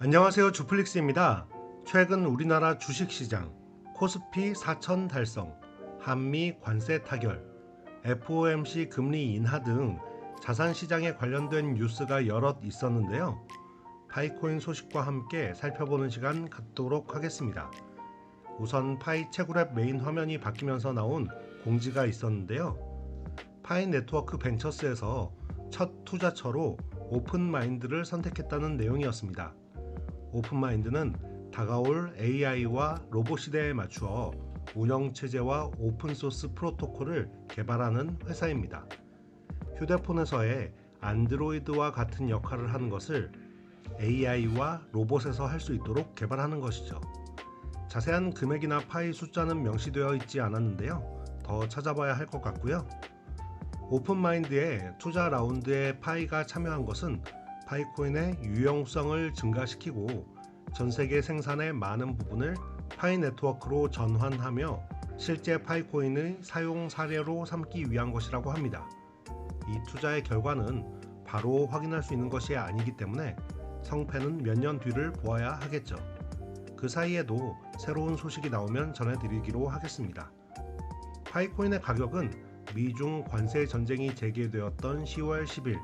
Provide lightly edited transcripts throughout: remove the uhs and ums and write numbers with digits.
안녕하세요. 주플릭스입니다. 최근 우리나라 주식시장 코스피 4천 달성, 한미 관세 타결, FOMC 금리 인하 등 자산시장에 관련된 뉴스가 여럿 있었는데요. 파이코인 소식과 함께 살펴보는 시간 갖도록 하겠습니다. 우선 파이 채굴앱 메인 화면이 바뀌면서 나온 공지가 있었는데요. 파이 네트워크 벤처스에서 첫 투자처로 오픈마인드를 선택했다는 내용이었습니다. 오픈마인드는 다가올 AI와 로봇 시대에 맞추어 운영체제와 오픈소스 프로토콜을 개발하는 회사입니다. 휴대폰에서의 안드로이드와 같은 역할을 하는 것을 AI와 로봇에서 할 수 있도록 개발하는 것이죠. 자세한 금액이나 파이 숫자는 명시되어 있지 않았는데요. 더 찾아봐야 할 것 같고요. 오픈마인드의 투자 라운드에 파이가 참여한 것은 파이코인의 유용성을 증가시키고 전 세계 생산의 많은 부분을 파이 네트워크로 전환하며 실제 파이코인의 사용 사례로 삼기 위한 것이라고 합니다. 이 투자의 결과는 바로 확인할 수 있는 것이 아니기 때문에 성패는 몇 년 뒤를 보아야 하겠죠. 그 사이에도 새로운 소식이 나오면 전해드리기로 하겠습니다. 파이코인의 가격은 미중 관세 전쟁이 재개되었던 10월 10일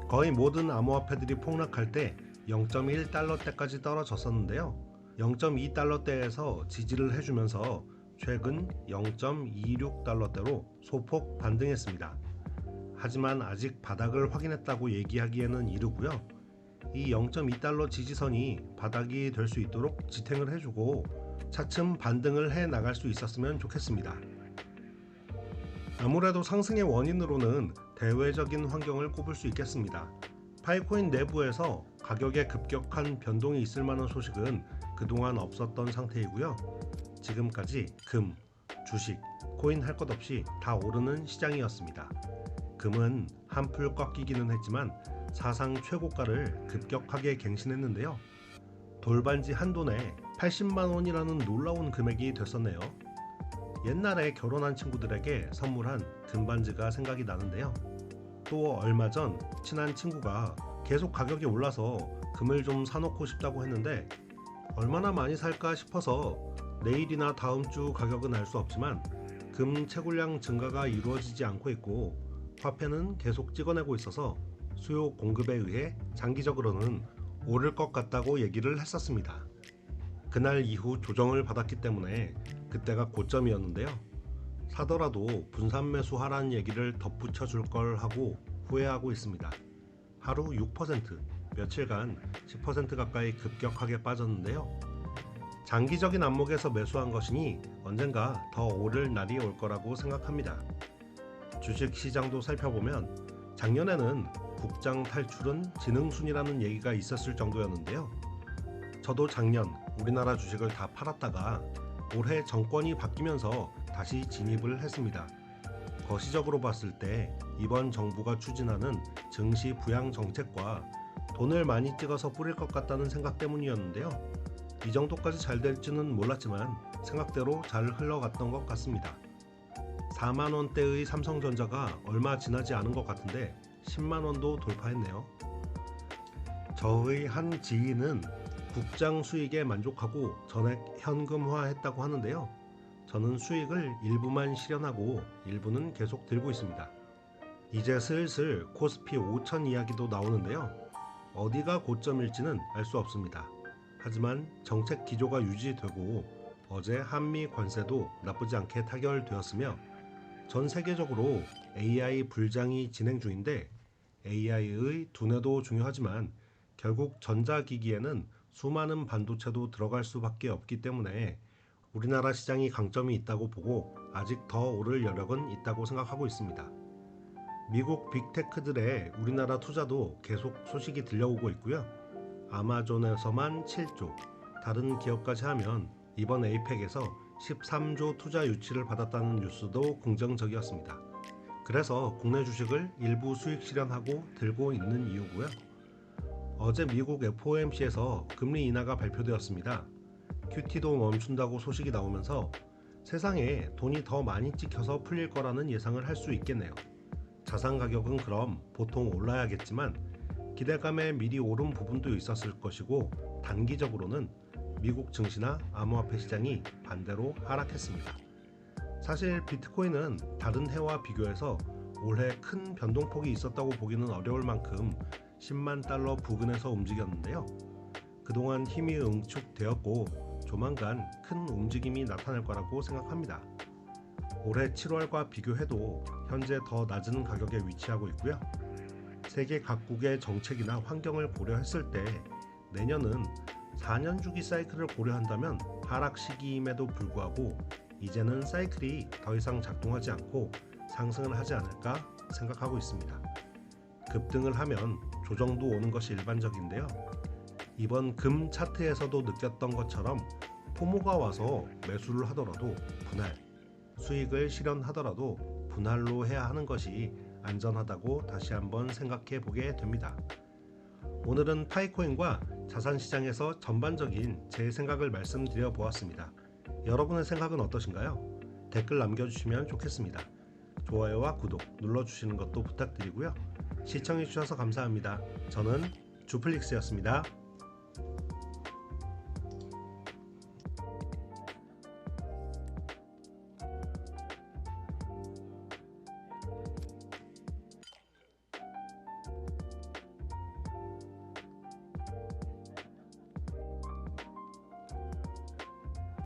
거의 모든 암호화폐들이 폭락할 때 0.1달러대까지 떨어졌었는데요. 0.2달러대에서 지지를 해주면서 최근 0.26달러대로 소폭 반등했습니다. 하지만 아직 바닥을 확인했다고 얘기하기에는 이르고요. 이 0.2달러 지지선이 바닥이 될 수 있도록 지탱을 해주고 차츰 반등을 해 나갈 수 있었으면 좋겠습니다. 아무래도 상승의 원인으로는 대외적인 환경을 꼽을 수 있겠습니다. 파이코인 내부에서 가격에 급격한 변동이 있을 만한 소식은 그동안 없었던 상태이고요. 지금까지 금, 주식, 코인 할 것 없이 다 오르는 시장이었습니다. 금은 한풀 꺾이기는 했지만 사상 최고가를 급격하게 갱신했는데요. 돌반지 한 돈에 80만 원이라는 놀라운 금액이 됐었네요. 옛날에 결혼한 친구들에게 선물한 금반지가 생각이 나는데요. 또 얼마 전 친한 친구가 계속 가격이 올라서 금을 좀 사놓고 싶다고 했는데 얼마나 많이 살까 싶어서 내일이나 다음 주 가격은 알 수 없지만 금 채굴량 증가가 이루어지지 않고 있고 화폐는 계속 찍어내고 있어서 수요 공급에 의해 장기적으로는 오를 것 같다고 얘기를 했었습니다. 그날 이후 조정을 받았기 때문에 그때가 고점이었는데요. 사더라도 분산 매수하라는 얘기를 덧붙여 줄 걸 하고 후회하고 있습니다. 하루 6%, 며칠간 10% 가까이 급격하게 빠졌는데요. 장기적인 안목에서 매수한 것이니 언젠가 더 오를 날이 올 거라고 생각합니다. 주식 시장도 살펴보면 작년에는 국장 탈출은 지능순이라는 얘기가 있었을 정도였는데요. 저도 작년 우리나라 주식을 다 팔았다가 올해 정권이 바뀌면서 다시 진입을 했습니다. 거시적으로 봤을 때 이번 정부가 추진하는 증시 부양 정책과 돈을 많이 찍어서 뿌릴 것 같다는 생각 때문이었는데요. 이 정도까지 잘 될지는 몰랐지만 생각대로 잘 흘러갔던 것 같습니다. 4만원대의 삼성전자가 얼마 지나지 않은 것 같은데 10만원도 돌파했네요. 저의 한 지인은 국장 수익에 만족하고 전액 현금화했다고 하는데요. 저는 수익을 일부만 실현하고 일부는 계속 들고 있습니다. 이제 슬슬 코스피 5천 이야기도 나오는데요. 어디가 고점일지는 알 수 없습니다. 하지만 정책 기조가 유지되고 어제 한미 관세도 나쁘지 않게 타결되었으며 전 세계적으로 AI 불장이 진행 중인데 AI의 두뇌도 중요하지만 결국 전자기기에는 수많은 반도체도 들어갈 수밖에 없기 때문에 우리나라 시장이 강점이 있다고 보고 아직 더 오를 여력은 있다고 생각하고 있습니다. 미국 빅테크들의 우리나라 투자도 계속 소식이 들려오고 있고요. 아마존에서만 7조, 다른 기업까지 하면 이번 에이펙에서 13조 투자 유치를 받았다는 뉴스도 긍정적이었습니다. 그래서 국내 주식을 일부 수익 실현하고 들고 있는 이유고요. 어제 미국 FOMC에서 금리 인하가 발표되었습니다. QT도 멈춘다고 소식이 나오면서 세상에 돈이 더 많이 찍혀서 풀릴 거라는 예상을 할 수 있겠네요. 자산 가격은 그럼 보통 올라야겠지만 기대감에 미리 오른 부분도 있었을 것이고 단기적으로는 미국 증시나 암호화폐 시장이 반대로 하락했습니다. 사실 비트코인은 다른 해와 비교해서 올해 큰 변동폭이 있었다고 보기는 어려울 만큼 10만 달러 부근에서 움직였는데요. 그동안 힘이 응축되었고 조만간 큰 움직임이 나타날 거라고 생각합니다. 올해 7월과 비교해도 현재 더 낮은 가격에 위치하고 있고요. 세계 각국의 정책이나 환경을 고려했을 때 내년은 4년 주기 사이클을 고려한다면 하락 시기임에도 불구하고 이제는 사이클이 더 이상 작동하지 않고 상승을 하지 않을까 생각하고 있습니다. 급등을 하면 조정도 오는 것이 일반적인데요. 이번 금 차트에서도 느꼈던 것처럼 포모가 와서 매수를 하더라도 분할, 수익을 실현하더라도 분할로 해야 하는 것이 안전하다고 다시 한번 생각해 보게 됩니다. 오늘은 파이코인과 자산시장에서 전반적인 제 생각을 말씀드려 보았습니다. 여러분의 생각은 어떠신가요? 댓글 남겨주시면 좋겠습니다. 좋아요와 구독 눌러주시는 것도 부탁드리고요. 시청해주셔서 감사합니다. 저는 주플릭스였습니다.